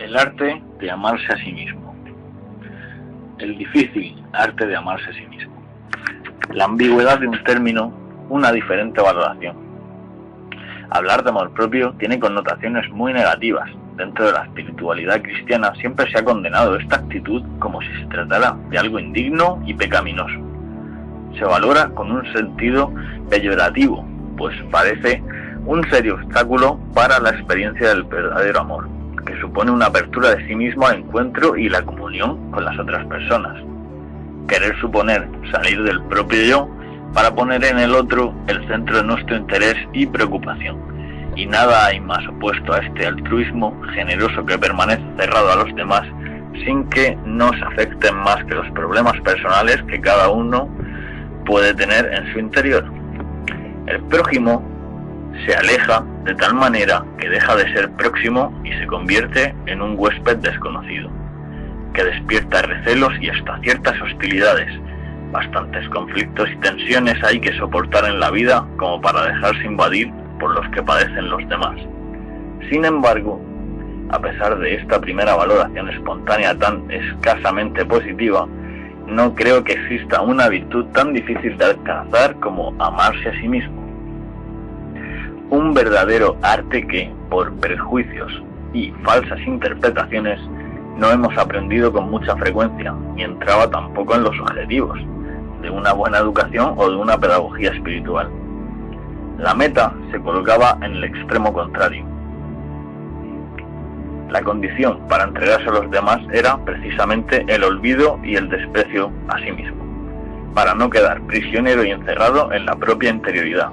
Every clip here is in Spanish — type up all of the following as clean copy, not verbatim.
El arte de amarse a sí mismo. El difícil arte de amarse a sí mismo. La ambigüedad de un término, una diferente valoración. Hablar de amor propio tiene connotaciones muy negativas. Dentro de la espiritualidad cristiana siempre se ha condenado esta actitud como si se tratara de algo indigno y pecaminoso. Se valora con un sentido peyorativo, pues parece un serio obstáculo para la experiencia del verdadero amor, que supone una apertura de sí mismo al encuentro y la comunión con las otras personas. Querer suponer salir del propio yo para poner en el otro el centro de nuestro interés y preocupación. Y nada hay más opuesto a este altruismo generoso que permanece cerrado a los demás sin que nos afecten más que los problemas personales que cada uno puede tener en su interior. El prójimo se aleja de tal manera que deja de ser próximo y se convierte en un huésped desconocido, que despierta recelos y hasta ciertas hostilidades. Bastantes conflictos y tensiones hay que soportar en la vida como para dejarse invadir por los que padecen los demás. Sin embargo, a pesar de esta primera valoración espontánea tan escasamente positiva, no creo que exista una virtud tan difícil de alcanzar como amarse a sí mismo. Un verdadero arte que, por prejuicios y falsas interpretaciones, no hemos aprendido con mucha frecuencia, ni entraba tampoco en los objetivos de una buena educación o de una pedagogía espiritual. La meta se colocaba en el extremo contrario. La condición para entregarse a los demás era precisamente el olvido y el desprecio a sí mismo, para no quedar prisionero y encerrado en la propia interioridad.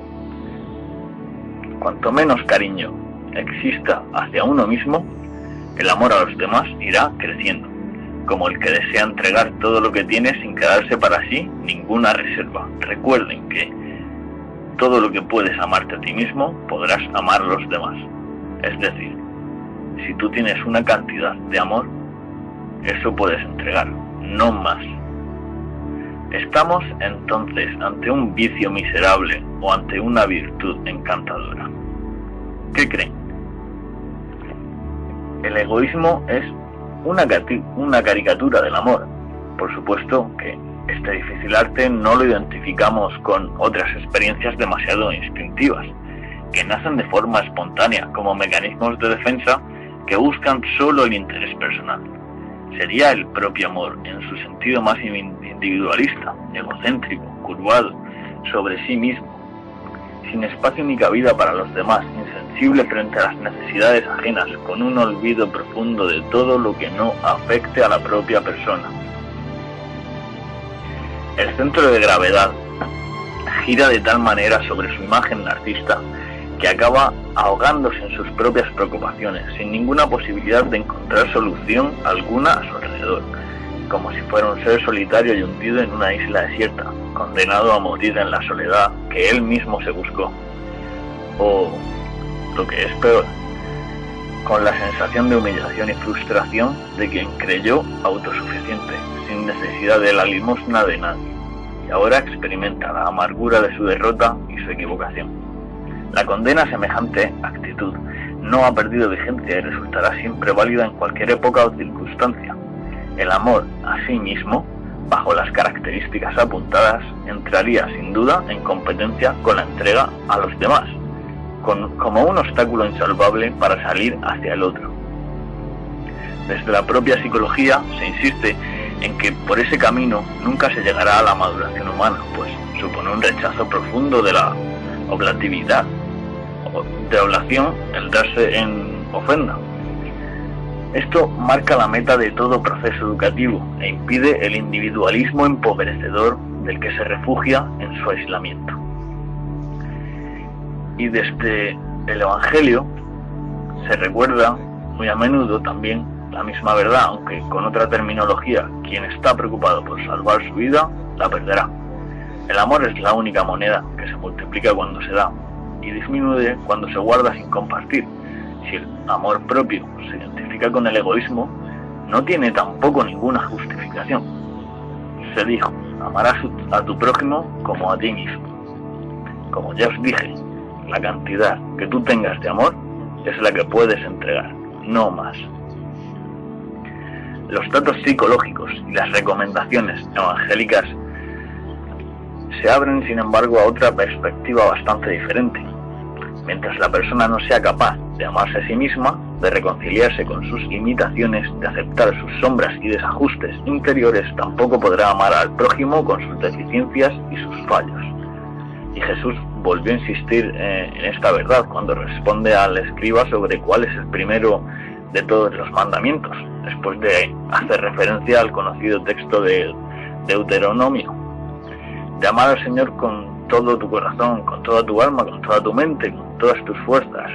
Cuanto menos cariño exista hacia uno mismo, el amor a los demás irá creciendo, como el que desea entregar todo lo que tiene sin quedarse para sí ninguna reserva. Recuerden que todo lo que puedes amarte a ti mismo, podrás amar a los demás. Es decir, si tú tienes una cantidad de amor, eso puedes entregar, no más. ¿Estamos entonces ante un vicio miserable o ante una virtud encantadora? ¿Qué creen? El egoísmo es una caricatura del amor. Por supuesto que este difícil arte no lo identificamos con otras experiencias demasiado instintivas, que nacen de forma espontánea como mecanismos de defensa que buscan solo el interés personal. Sería el propio amor en su sentido más individualista, egocéntrico, curvado sobre sí mismo, sin espacio ni cabida para los demás, insensible frente a las necesidades ajenas, con un olvido profundo de todo lo que no afecte a la propia persona. El centro de gravedad gira de tal manera sobre su imagen narcisista que acaba ahogándose en sus propias preocupaciones, sin ninguna posibilidad de encontrar solución alguna a su alrededor, como si fuera un ser solitario y hundido en una isla desierta, condenado a morir en la soledad que él mismo se buscó. O, lo que es peor, con la sensación de humillación y frustración de quien creyó autosuficiente, sin necesidad de la limosna de nadie, y ahora experimenta la amargura de su derrota y su equivocación. La condena a semejante actitud no ha perdido vigencia y resultará siempre válida en cualquier época o circunstancia. El amor a sí mismo, bajo las características apuntadas, entraría sin duda en competencia con la entrega a los demás, como un obstáculo insalvable para salir hacia el otro. Desde la propia psicología se insiste en que por ese camino nunca se llegará a la maduración humana, pues supone un rechazo profundo de la oblatividad, de oblación, el darse en ofenda. Esto marca la meta de todo proceso educativo e impide el individualismo empobrecedor del que se refugia en su aislamiento. Y desde el Evangelio se recuerda muy a menudo también la misma verdad, aunque con otra terminología: quien está preocupado por salvar su vida, la perderá. El amor es la única moneda que se multiplica cuando se da y disminuye cuando se guarda sin compartir. Si el amor propio se identifica con el egoísmo, no tiene tampoco ninguna justificación. Se dijo: amarás a tu prójimo como a ti mismo. Como ya os dije, la cantidad que tú tengas de amor es la que puedes entregar, no más. Los datos psicológicos y las recomendaciones evangélicas se abren, sin embargo, a otra perspectiva bastante diferente. Mientras la persona no sea capaz de amarse a sí misma, de reconciliarse con sus limitaciones, de aceptar sus sombras y desajustes interiores, tampoco podrá amar al prójimo con sus deficiencias y sus fallos. Y Jesús volvió a insistir en esta verdad cuando responde al escriba sobre cuál es el primero de todos los mandamientos, después de hacer referencia al conocido texto de Deuteronomio, de amar al Señor con todo tu corazón, con toda tu alma, con toda tu mente, con todas tus fuerzas.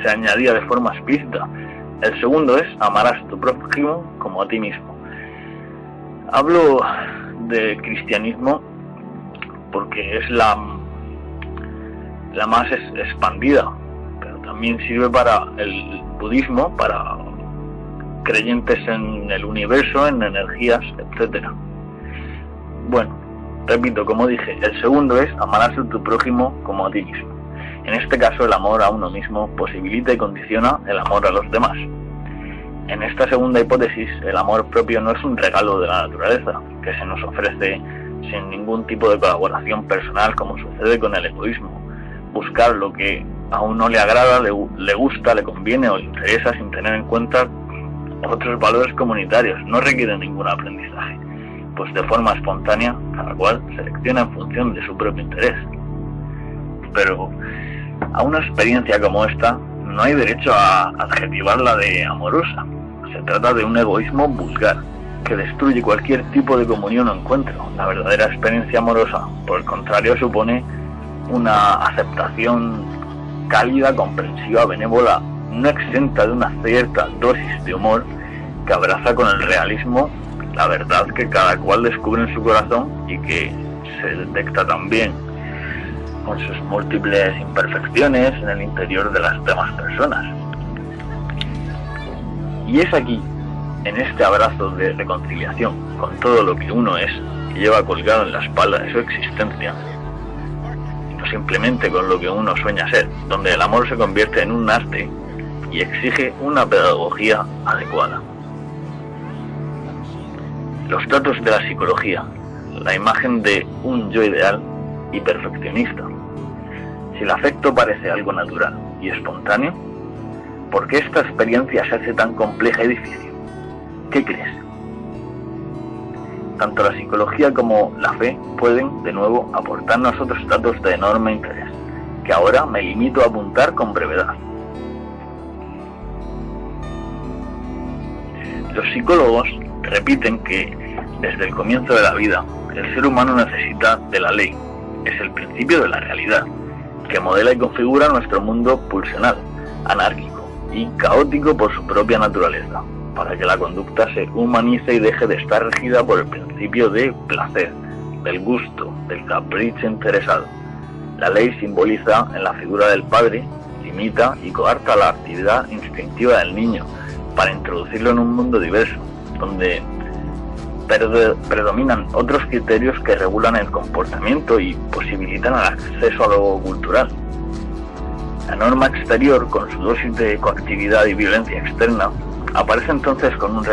Se añadía de forma explícita: el segundo es amarás a tu prójimo como a ti mismo. Hablo de cristianismo porque es la más expandida, pero también sirve para el budismo, para creyentes en el universo, en energías, etcétera. Bueno, repito, como dije, el segundo es amarás a tu prójimo como a ti mismo. En este caso, el amor a uno mismo posibilita y condiciona el amor a los demás. En esta segunda hipótesis, el amor propio no es un regalo de la naturaleza, que se nos ofrece sin ningún tipo de colaboración personal, como sucede con el egoísmo. Buscar lo que a uno le agrada, le gusta, le conviene o le interesa sin tener en cuenta otros valores comunitarios no requiere ningún aprendizaje, pues de forma espontánea cada cual selecciona en función de su propio interés. Pero a una experiencia como esta no hay derecho a adjetivarla de amorosa. Se trata de un egoísmo vulgar que destruye cualquier tipo de comunión o encuentro. La verdadera experiencia amorosa, por el contrario, supone una aceptación cálida, comprensiva, benévola, no exenta de una cierta dosis de humor, que abraza con el realismo la verdad que cada cual descubre en su corazón y que se detecta también con sus múltiples imperfecciones en el interior de las demás personas. Y es aquí, en este abrazo de reconciliación con todo lo que uno es, que lleva colgado en la espalda de su existencia, y no simplemente con lo que uno sueña ser, donde el amor se convierte en un arte y exige una pedagogía adecuada. Los datos de la psicología, la imagen de un yo ideal y perfeccionista. Si el afecto parece algo natural y espontáneo, ¿por qué esta experiencia se hace tan compleja y difícil? ¿Qué crees? Tanto la psicología como la fe pueden, de nuevo, aportarnos otros datos de enorme interés, que ahora me limito a apuntar con brevedad. Los psicólogos repiten que, desde el comienzo de la vida, el ser humano necesita de la ley. Es el principio de la realidad, que modela y configura nuestro mundo pulsional, anárquico y caótico por su propia naturaleza, para que la conducta se humanice y deje de estar regida por el principio de placer, del gusto, del capricho interesado. La ley simboliza en la figura del padre, limita y coarta la actividad instintiva del niño, para introducirlo en un mundo diverso, donde predominan otros criterios que regulan el comportamiento y posibilitan el acceso a lo cultural. La norma exterior, con su dosis de coactividad y violencia externa, aparece entonces con un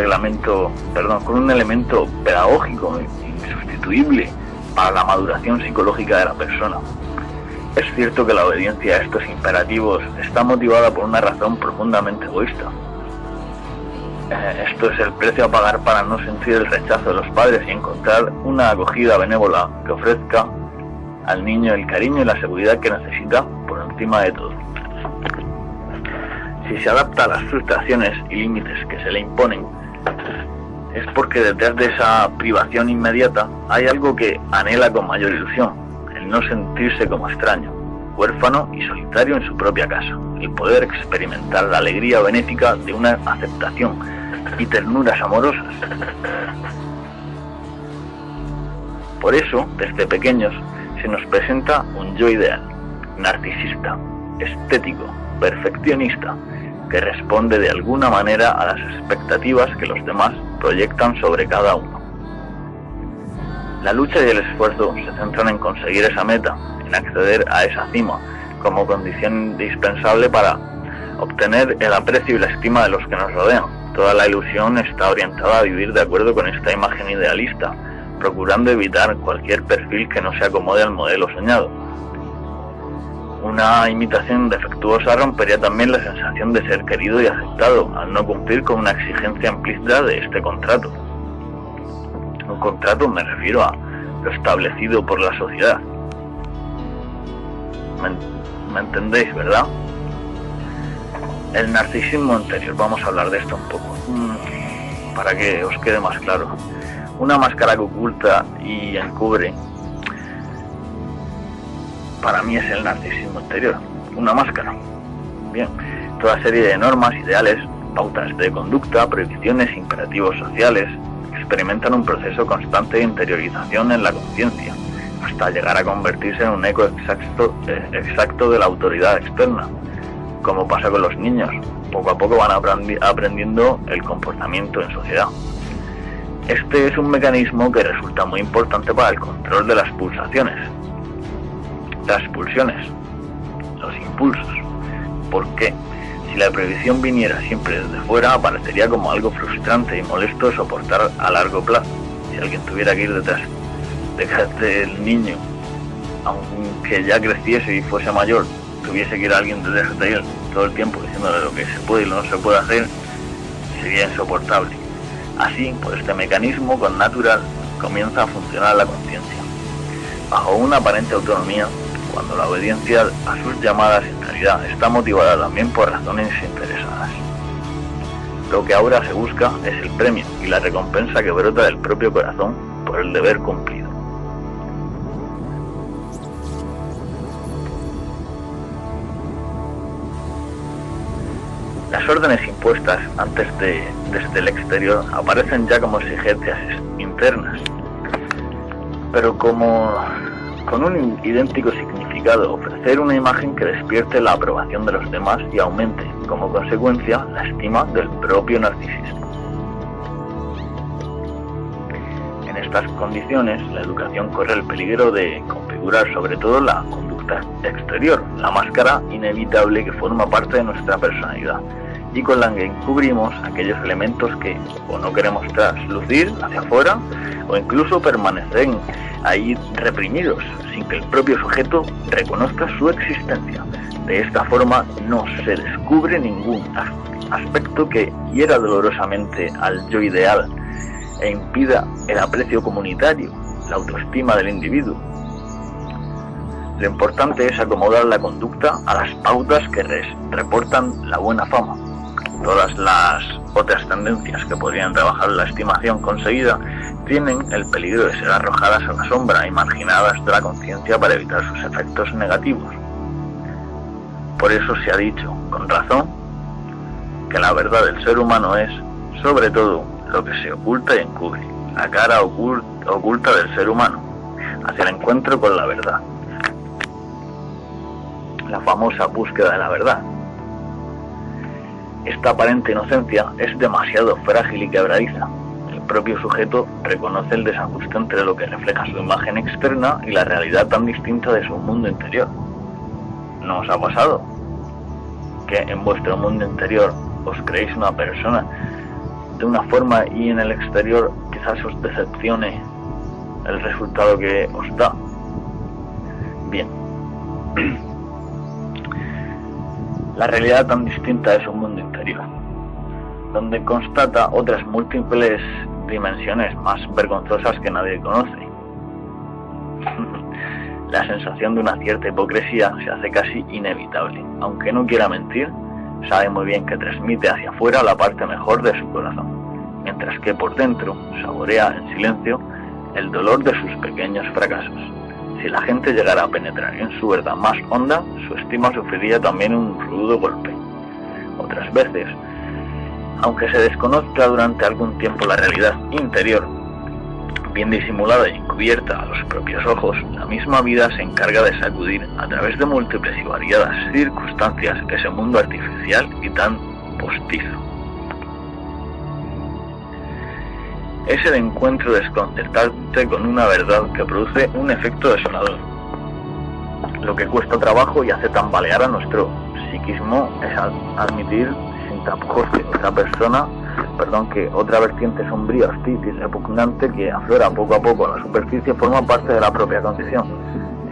elemento pedagógico insustituible para la maduración psicológica de la persona. Es cierto que la obediencia a estos imperativos está motivada por una razón profundamente egoísta. Esto es el precio a pagar para no sentir el rechazo de los padres y encontrar una acogida benévola que ofrezca al niño el cariño y la seguridad que necesita por encima de todo. Si se adapta a las frustraciones y límites que se le imponen, es porque detrás de esa privación inmediata hay algo que anhela con mayor ilusión: el no sentirse como extraño, huérfano y solitario en su propia casa, el poder experimentar la alegría benéfica de una aceptación y ternuras amorosas. Por eso, desde pequeños, se nos presenta un yo ideal, narcisista, estético, perfeccionista, que responde de alguna manera a las expectativas que los demás proyectan sobre cada uno. La lucha y el esfuerzo se centran en conseguir esa meta, en acceder a esa cima, como condición indispensable para obtener el aprecio y la estima de los que nos rodean. Toda la ilusión está orientada a vivir de acuerdo con esta imagen idealista, procurando evitar cualquier perfil que no se acomode al modelo soñado. Una imitación defectuosa rompería también la sensación de ser querido y aceptado, al no cumplir con una exigencia implícita de este contrato. Un contrato me refiero a lo establecido por la sociedad. ¿Me entendéis, verdad? El narcisismo interior, vamos a hablar de esto un poco, para que os quede más claro. Una máscara que oculta y encubre, para mí es el narcisismo interior, una máscara. Bien, toda serie de normas, ideales, pautas de conducta, prohibiciones, imperativos sociales, experimentan un proceso constante de interiorización en la conciencia, hasta llegar a convertirse en un eco exacto de la autoridad externa. Como pasa con los niños, poco a poco van aprendiendo el comportamiento en sociedad. Este es un mecanismo que resulta muy importante para el control de las pulsiones, los impulsos. ¿Por qué? Si la prohibición viniera siempre desde fuera, aparecería como algo frustrante y molesto de soportar a largo plazo. Si alguien tuviera que ir detrás del niño, aunque ya creciese y fuese mayor, tuviese que ir a alguien detrás de él todo el tiempo diciéndole lo que se puede y lo no se puede hacer, sería insoportable. Así, por este mecanismo connatural comienza a funcionar la conciencia, bajo una aparente autonomía, cuando la obediencia a sus llamadas en realidad está motivada también por razones interesadas. Lo que ahora se busca es el premio y la recompensa que brota del propio corazón por el deber cumplido. Las órdenes impuestas desde el exterior aparecen ya como exigencias internas, pero con un idéntico significado: ofrecer una imagen que despierte la aprobación de los demás y aumente, como consecuencia, la estima del propio narcisismo. En estas condiciones, la educación corre el peligro de configurar sobre todo la conducta exterior, la máscara inevitable que forma parte de nuestra personalidad, y con la que encubrimos aquellos elementos que o no queremos traslucir hacia afuera, o incluso permanecen ahí reprimidos, sin que el propio sujeto reconozca su existencia. De esta forma no se descubre ningún aspecto que hiera dolorosamente al yo ideal e impida el aprecio comunitario, la autoestima del individuo. Lo importante es acomodar la conducta a las pautas que reportan la buena fama. Todas las otras tendencias que podrían rebajar la estimación conseguida tienen el peligro de ser arrojadas a la sombra y marginadas de la conciencia para evitar sus efectos negativos. Por eso se ha dicho, con razón, que la verdad del ser humano es, sobre todo, lo que se oculta y encubre, la cara oculta del ser humano, hacia el encuentro con la verdad. La famosa búsqueda de la verdad. Esta aparente inocencia es demasiado frágil y quebradiza. El propio sujeto reconoce el desajuste entre lo que refleja su imagen externa y la realidad tan distinta de su mundo interior. ¿No os ha pasado que en vuestro mundo interior os creéis una persona de una forma y en el exterior quizás os decepcione el resultado que os da? Bien. La realidad tan distinta es un mundo interior, donde constata otras múltiples dimensiones más vergonzosas que nadie conoce. La sensación de una cierta hipocresía se hace casi inevitable. Aunque no quiera mentir, sabe muy bien que transmite hacia afuera la parte mejor de su corazón, mientras que por dentro saborea en silencio el dolor de sus pequeños fracasos. Si la gente llegara a penetrar en su verdad más honda, su estima sufriría también un rudo golpe. Otras veces, aunque se desconozca durante algún tiempo la realidad interior, bien disimulada y encubierta a los propios ojos, la misma vida se encarga de sacudir a través de múltiples y variadas circunstancias ese mundo artificial y tan postizo. Es el encuentro desconcertante con una verdad que produce un efecto desolador. Lo que cuesta trabajo y hace tambalear a nuestro psiquismo es admitir sin tapujos que otra persona que otra vertiente sombría, hostil y repugnante que aflora poco a poco a la superficie forma parte de la propia condición.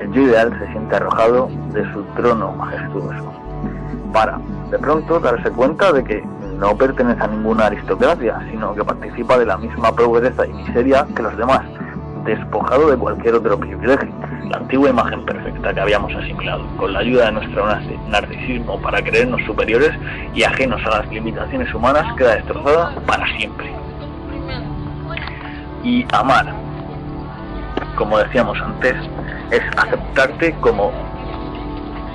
El yo ideal se siente arrojado de su trono majestuoso para, de pronto, darse cuenta de que no pertenece a ninguna aristocracia, sino que participa de la misma pobreza y miseria que los demás, despojado de cualquier otro privilegio. La antigua imagen perfecta que habíamos asimilado, con la ayuda de nuestro narcisismo para creernos superiores y ajenos a las limitaciones humanas, queda destrozada para siempre. Y amar, como decíamos antes, es aceptarte como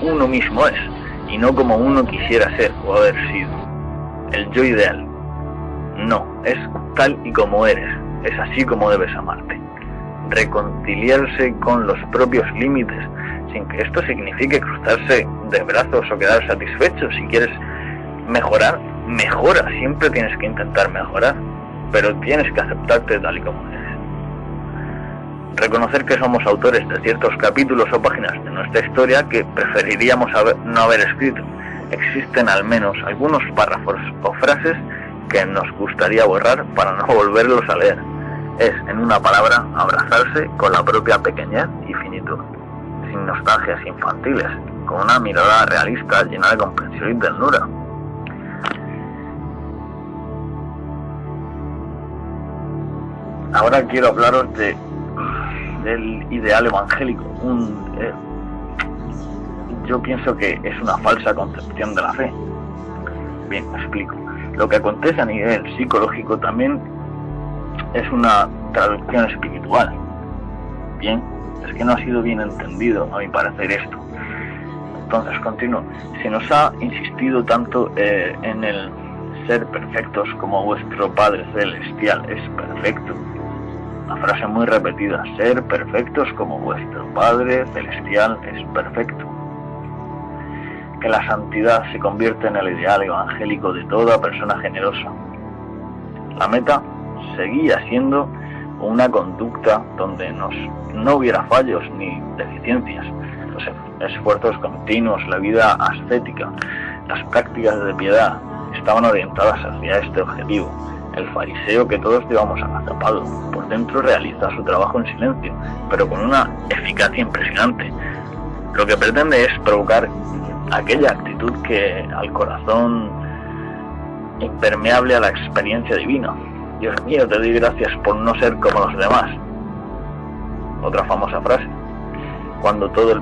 uno mismo es, y no como uno quisiera ser o haber sido. El yo ideal. No, es tal y como eres, es así como debes amarte. Reconciliarse con los propios límites, sin que esto signifique cruzarse de brazos o quedar satisfecho. Si quieres mejorar, mejora, siempre tienes que intentar mejorar, pero tienes que aceptarte tal y como eres. Reconocer que somos autores de ciertos capítulos o páginas de nuestra historia que preferiríamos no haber escrito. Existen al menos algunos párrafos o frases que nos gustaría borrar para no volverlos a leer. Es, en una palabra, abrazarse con la propia pequeñez y finitud, sin nostalgias infantiles, con una mirada realista llena de comprensión y ternura. Ahora quiero hablaros del ideal evangélico. Yo pienso que es una falsa concepción de la fe. Bien, me explico. Lo que acontece a nivel psicológico también es una traducción espiritual. Bien, es que no ha sido bien entendido, a mi parecer, esto. Entonces, continúo. Se nos ha insistido tanto en el ser perfectos como vuestro Padre Celestial es perfecto. Una frase muy repetida: ser perfectos como vuestro Padre Celestial es perfecto. Que la santidad se convierte en el ideal evangélico de toda persona generosa. La meta seguía siendo una conducta donde no hubiera fallos ni deficiencias. Los esfuerzos continuos, la vida ascética, las prácticas de piedad estaban orientadas hacia este objetivo. El fariseo que todos llevamos agazapado por dentro realiza su trabajo en silencio, pero con una eficacia impresionante. Lo que pretende es provocar aquella actitud que al corazón impermeable a la experiencia divina. Dios mío, te doy gracias por no ser como los demás. Otra famosa frase. Cuando todo el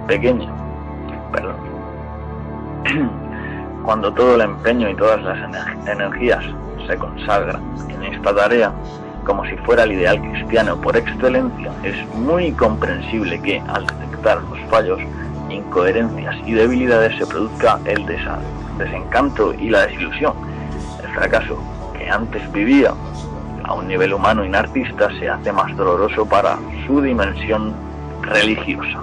empeño y todas las energías se consagran en esta tarea, como si fuera el ideal cristiano por excelencia, es muy comprensible que, al detectar los fallos, incoherencias y debilidades, se produzca el desencanto y la desilusión. El fracaso que antes vivía a un nivel humano y narcisista se hace más doloroso para su dimensión religiosa.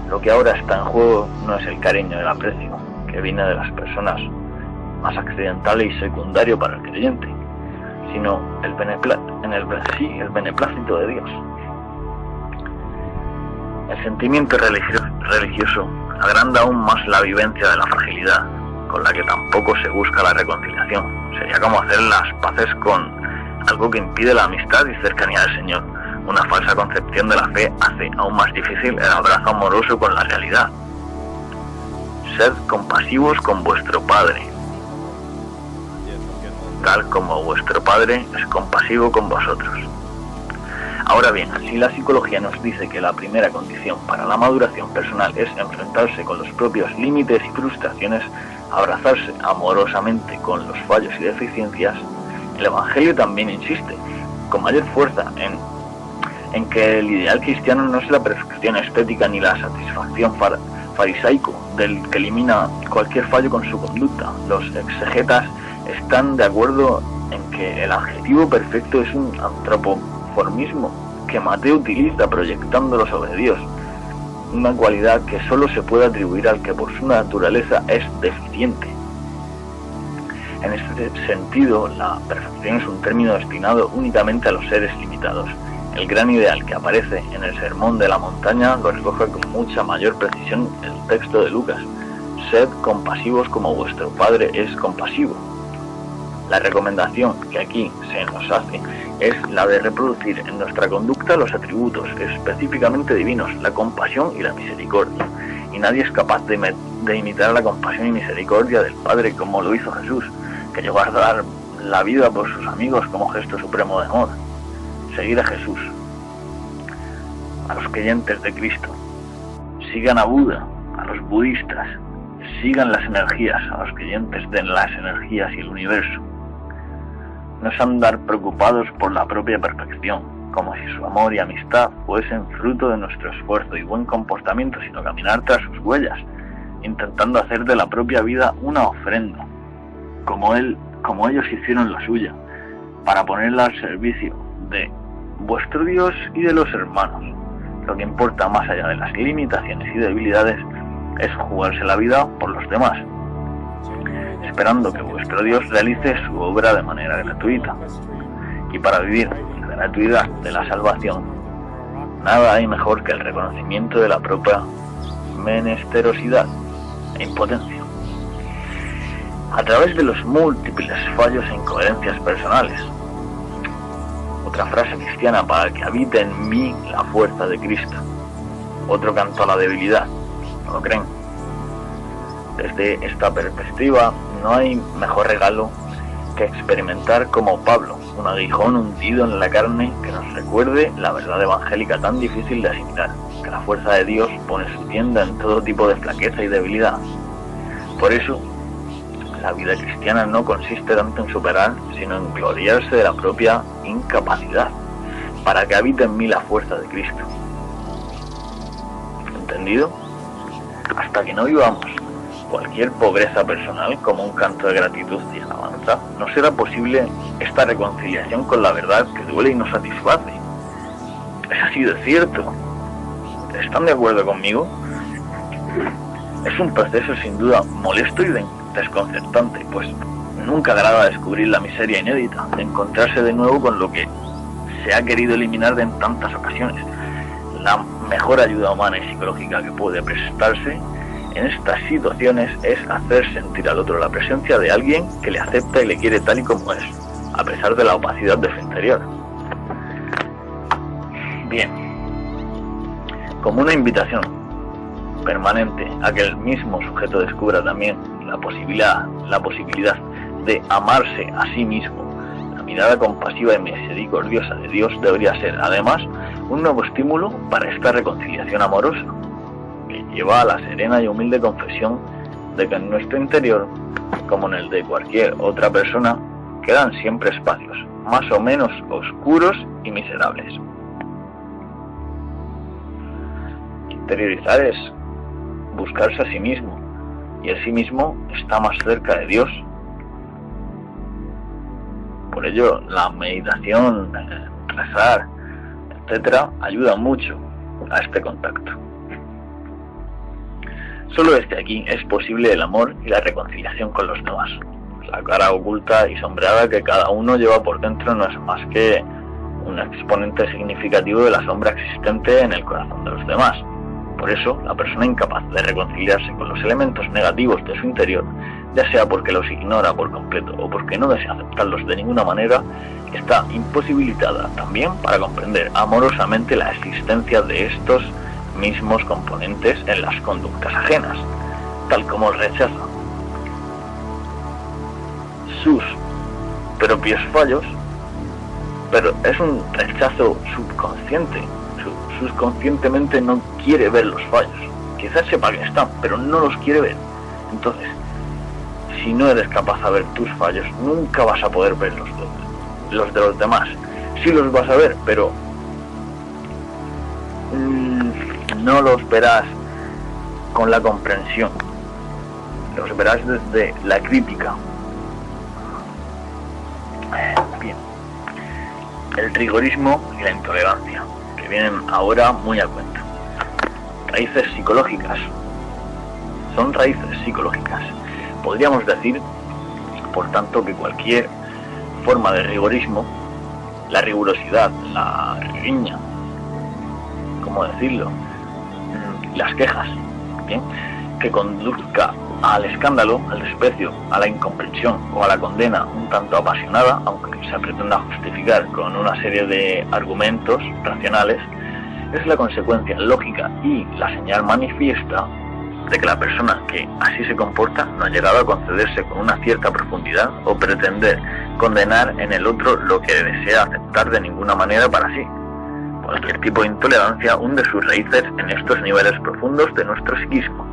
Lo que ahora está en juego no es el cariño y el aprecio que viene de las personas, más accidental y secundario para el creyente, sino el beneplácito de Dios. El sentimiento religioso agranda aún más la vivencia de la fragilidad, con la que tampoco se busca la reconciliación. Sería como hacer las paces con algo que impide la amistad y cercanía del Señor. Una falsa concepción de la fe hace aún más difícil el abrazo amoroso con la realidad. Sed compasivos con vuestro Padre, tal como vuestro Padre es compasivo con vosotros. Ahora bien, si la psicología nos dice que la primera condición para la maduración personal es enfrentarse con los propios límites y frustraciones, abrazarse amorosamente con los fallos y deficiencias, el Evangelio también insiste con mayor fuerza en que el ideal cristiano no es la perfección estética ni la satisfacción farisaico del que elimina cualquier fallo con su conducta. Los exegetas están de acuerdo en que el adjetivo perfecto es un antropoformismo que Mateo utiliza proyectándolo sobre Dios, una cualidad que solo se puede atribuir al que por su naturaleza es deficiente. En este sentido, la perfección es un término destinado únicamente a los seres limitados. El gran ideal que aparece en el Sermón de la Montaña lo recoge con mucha mayor precisión el texto de Lucas: sed compasivos como vuestro Padre es compasivo. La recomendación que aquí se nos hace es la de reproducir en nuestra conducta los atributos específicamente divinos, la compasión y la misericordia. Y nadie es capaz de imitar la compasión y misericordia del Padre como lo hizo Jesús, que llegó a dar la vida por sus amigos como gesto supremo de amor. Seguir a Jesús, a los creyentes de Cristo. Sigan a Buda, a los budistas. Sigan las energías, a los creyentes de las energías y el universo. No es andar preocupados por la propia perfección, como si su amor y amistad fuesen fruto de nuestro esfuerzo y buen comportamiento, sino caminar tras sus huellas, intentando hacer de la propia vida una ofrenda, como ellos hicieron la suya, para ponerla al servicio de vuestro Dios y de los hermanos. Lo que importa más allá de las limitaciones y debilidades es jugarse la vida por los demás, esperando que vuestro Dios realice su obra de manera gratuita. Y para vivir la gratuidad de la salvación, nada hay mejor que el reconocimiento de la propia menesterosidad e impotencia. A través de los múltiples fallos e incoherencias personales. Otra frase cristiana para que habite en mí la fuerza de Cristo. Otro canto a la debilidad. ¿No lo creen? Desde esta perspectiva, no hay mejor regalo que experimentar como Pablo, un aguijón hundido en la carne que nos recuerde la verdad evangélica tan difícil de asimilar, que la fuerza de Dios pone su tienda en todo tipo de flaqueza y debilidad. Por eso, la vida cristiana no consiste tanto en superar, sino en gloriarse de la propia incapacidad, para que habite en mí la fuerza de Cristo. ¿Entendido? Hasta que no vivamos cualquier pobreza personal como un canto de gratitud y alabanza, no será posible esta reconciliación con la verdad que duele y nos satisface. Es así de cierto. ¿Están de acuerdo conmigo? Es un proceso sin duda molesto y desconcertante, pues nunca agrada descubrir la miseria inédita, de encontrarse de nuevo con lo que se ha querido eliminar en tantas ocasiones. La mejor ayuda humana y psicológica que puede prestarse en estas situaciones es hacer sentir al otro la presencia de alguien que le acepta y le quiere tal y como es, a pesar de la opacidad de su interior. Bien, como una invitación permanente a que el mismo sujeto descubra también la posibilidad de amarse a sí mismo, la mirada compasiva y misericordiosa de Dios debería ser, además, un nuevo estímulo para esta reconciliación amorosa, que lleva a la serena y humilde confesión de que en nuestro interior, como en el de cualquier otra persona, quedan siempre espacios, más o menos oscuros y miserables. Interiorizar es buscarse a sí mismo, y el sí mismo está más cerca de Dios. Por ello, la meditación, rezar, etcétera, ayuda mucho a este contacto. Solo desde aquí es posible el amor y la reconciliación con los demás. La cara oculta y sombreada que cada uno lleva por dentro no es más que un exponente significativo de la sombra existente en el corazón de los demás. Por eso, la persona incapaz de reconciliarse con los elementos negativos de su interior, ya sea porque los ignora por completo o porque no desea aceptarlos de ninguna manera, está imposibilitada también para comprender amorosamente la existencia de estos mismos componentes en las conductas ajenas, tal como el rechazo sus propios fallos, pero es un rechazo subconsciente. Subconscientemente no quiere ver los fallos, quizás sepa que están, pero no los quiere ver. Entonces, si no eres capaz de ver tus fallos, nunca vas a poder ver los de los demás. Sí los vas a ver, pero no los verás con la comprensión, los verás desde la crítica. Bien, el rigorismo y la intolerancia, que vienen ahora muy a cuento. Raíces psicológicas. Son raíces psicológicas. Podríamos decir, por tanto, que cualquier forma de rigorismo, la rigurosidad, la riña, ¿cómo decirlo?, las quejas, ¿bien?, que conduzca al escándalo, al desprecio, a la incomprensión o a la condena un tanto apasionada, aunque se pretenda justificar con una serie de argumentos racionales, es la consecuencia lógica y la señal manifiesta de que la persona que así se comporta no ha llegado a concederse con una cierta profundidad o pretender condenar en el otro lo que desea aceptar de ninguna manera para sí. Cualquier tipo de intolerancia hunde sus raíces en estos niveles profundos de nuestro psiquismo.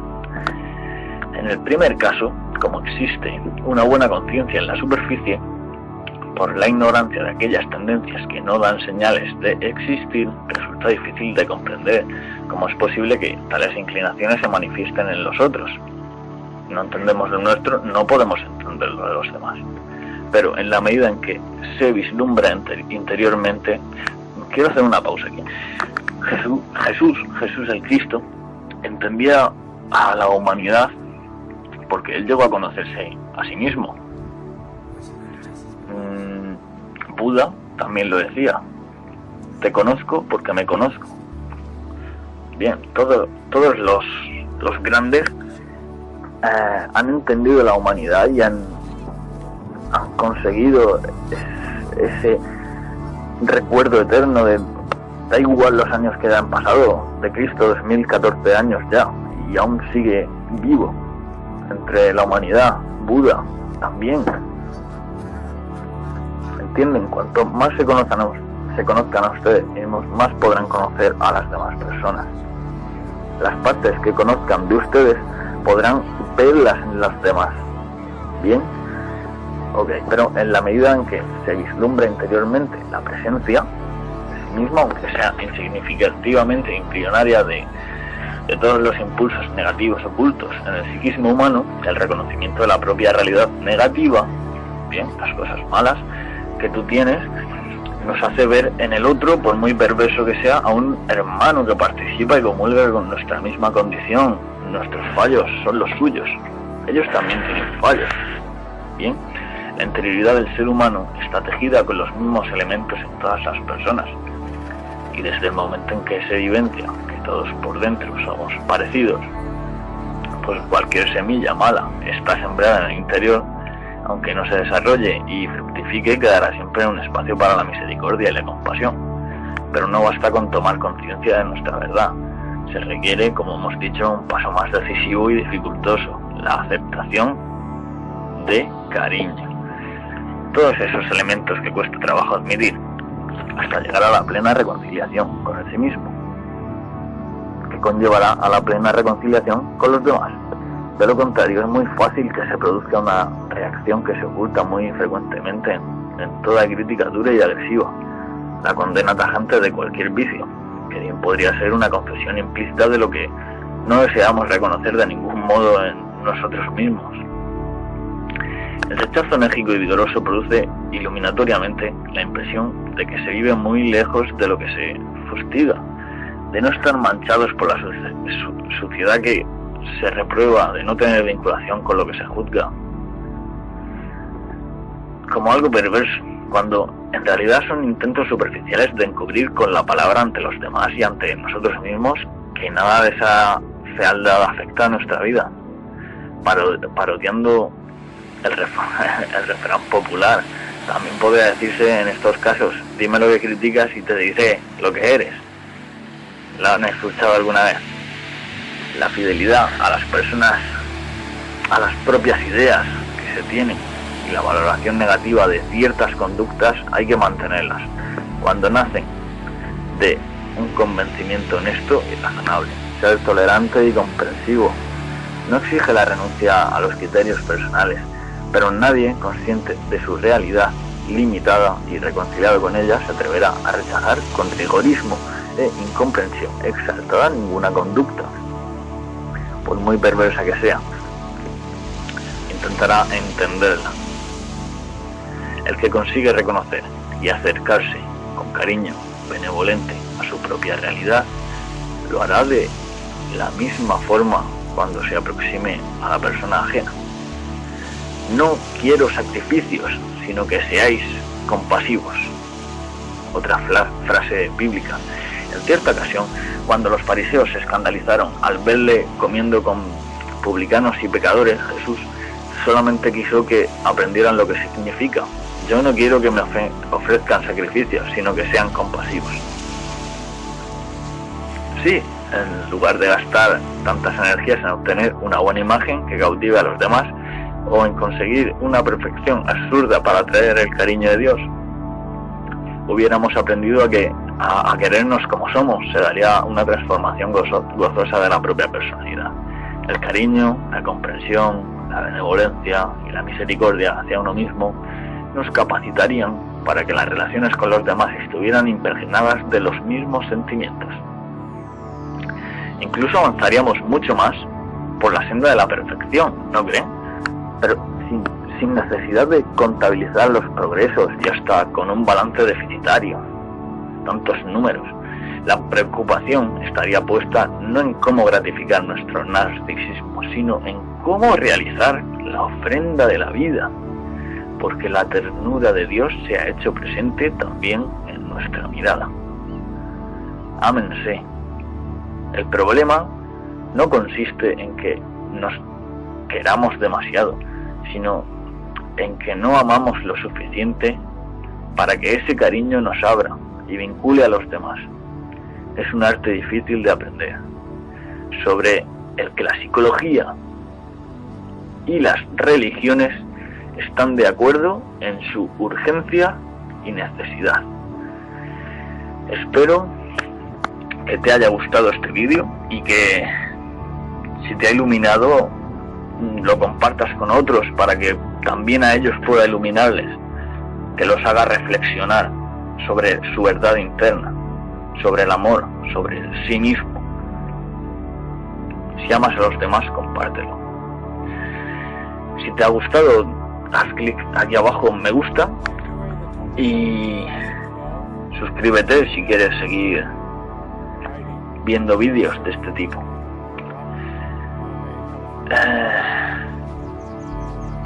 En el primer caso, como existe una buena conciencia en la superficie, por la ignorancia de aquellas tendencias que no dan señales de existir, resulta difícil de comprender cómo es posible que tales inclinaciones se manifiesten en los otros. No entendemos lo nuestro, no podemos entender lo de los demás. Pero en la medida en que se vislumbra interiormente, quiero hacer una pausa aquí. Jesús el Cristo, entendía a la humanidad porque él llegó a conocerse a sí mismo. Buda también lo decía: te conozco porque me conozco. Bien, todos los grandes han entendido la humanidad y han conseguido ese recuerdo eterno de, da igual los años que han pasado, de Cristo 2014 años ya, y aún sigue vivo entre la humanidad. Buda también. ¿Entienden? Cuanto más se conozcan a ustedes mismos, más podrán conocer a las demás personas. Las partes que conozcan de ustedes podrán verlas en las demás. ¿Bien? Ok, pero en la medida en que se vislumbra interiormente la presencia de sí mismo, aunque sea insignificativamente embrionaria de todos los impulsos negativos ocultos en el psiquismo humano, el reconocimiento de la propia realidad negativa, bien, las cosas malas que tú tienes, nos hace ver en el otro, por muy perverso que sea, a un hermano que participa y comulga con nuestra misma condición. Nuestros fallos son los suyos, ellos también tienen fallos. Bien, la interioridad del ser humano está tejida con los mismos elementos en todas las personas, y desde el momento en que se vivencia que todos por dentro somos parecidos, pues cualquier semilla mala está sembrada en el interior, aunque no se desarrolle y fructifique, quedará siempre un espacio para la misericordia y la compasión. Pero no basta con tomar conciencia de nuestra verdad. Se requiere, como hemos dicho, un paso más decisivo y dificultoso: la aceptación de cariño. Todos esos elementos que cuesta trabajo admitir, hasta llegar a la plena reconciliación con el sí mismo, que conllevará a la plena reconciliación con los demás. De lo contrario, es muy fácil que se produzca una reacción que se oculta muy frecuentemente en toda crítica dura y agresiva: la condena tajante de cualquier vicio, que bien podría ser una confesión implícita de lo que no deseamos reconocer de ningún modo en nosotros mismos. El rechazo enérgico y vigoroso produce iluminatoriamente la impresión de que se vive muy lejos de lo que se fustiga, de no estar manchados por la suciedad que se reprueba, de no tener vinculación con lo que se juzga, como algo perverso, cuando en realidad son intentos superficiales de encubrir con la palabra ante los demás y ante nosotros mismos que nada de esa fealdad afecta a nuestra vida. Parodiando el refrán popular, también podría decirse en estos casos: dime lo que criticas y te diré lo que eres. ¿La han escuchado alguna vez? La fidelidad a las personas, a las propias ideas que se tienen, y la valoración negativa de ciertas conductas hay que mantenerlas cuando nacen de un convencimiento honesto y razonable. Ser tolerante y comprensivo no exige la renuncia a los criterios personales, pero nadie consciente de su realidad limitada y reconciliado con ella se atreverá a rechazar con rigorismo e incomprensión exaltada ninguna conducta, por muy perversa que sea. Intentará entenderla. El que consigue reconocer y acercarse con cariño benevolente a su propia realidad, lo hará de la misma forma cuando se aproxime a la persona ajena. No quiero sacrificios, sino que seáis compasivos. Otra frase bíblica. En cierta ocasión, cuando los fariseos se escandalizaron al verle comiendo con publicanos y pecadores, Jesús solamente quiso que aprendieran lo que significa. Yo no quiero que me ofrezcan sacrificios, sino que sean compasivos. Sí, en lugar de gastar tantas energías en obtener una buena imagen que cautive a los demás, o en conseguir una perfección absurda para atraer el cariño de Dios, hubiéramos aprendido a querernos como somos. Se daría una transformación gozosa de la propia personalidad. El cariño, la comprensión, la benevolencia y la misericordia hacia uno mismo nos capacitarían para que las relaciones con los demás estuvieran impregnadas de los mismos sentimientos. Incluso avanzaríamos mucho más por la senda de la perfección, ¿no creen? Pero sin necesidad de contabilizar los progresos y hasta con un balance deficitario, tantos números. La preocupación estaría puesta no en cómo gratificar nuestro narcisismo, sino en cómo realizar la ofrenda de la vida, porque la ternura de Dios se ha hecho presente también en nuestra mirada. Ámense. El problema no consiste en que nos queramos demasiado, sino en que no amamos lo suficiente para que ese cariño nos abra y vincule a los demás. Es un arte difícil de aprender, sobre el que la psicología y las religiones están de acuerdo en su urgencia y necesidad. Espero que te haya gustado este vídeo y que, si te ha iluminado, lo compartas con otros para que también a ellos pueda iluminarles, que los haga reflexionar sobre su verdad interna, sobre el amor, sobre sí mismo. Si amas a los demás, compártelo. Si te ha gustado, haz clic aquí abajo en me gusta y suscríbete si quieres seguir viendo vídeos de este tipo.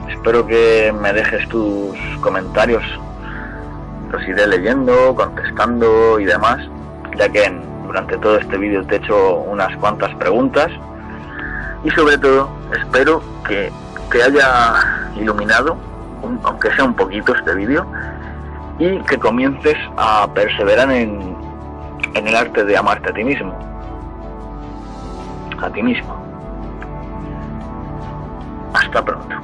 Espero que me dejes tus comentarios, los iré leyendo, contestando y demás, ya que durante todo este vídeo te he hecho unas cuantas preguntas, y sobre todo espero que te haya iluminado, aunque sea un poquito, este vídeo, y que comiences a perseverar en el arte de amarte a ti mismo. A ti mismo. Hasta pronto.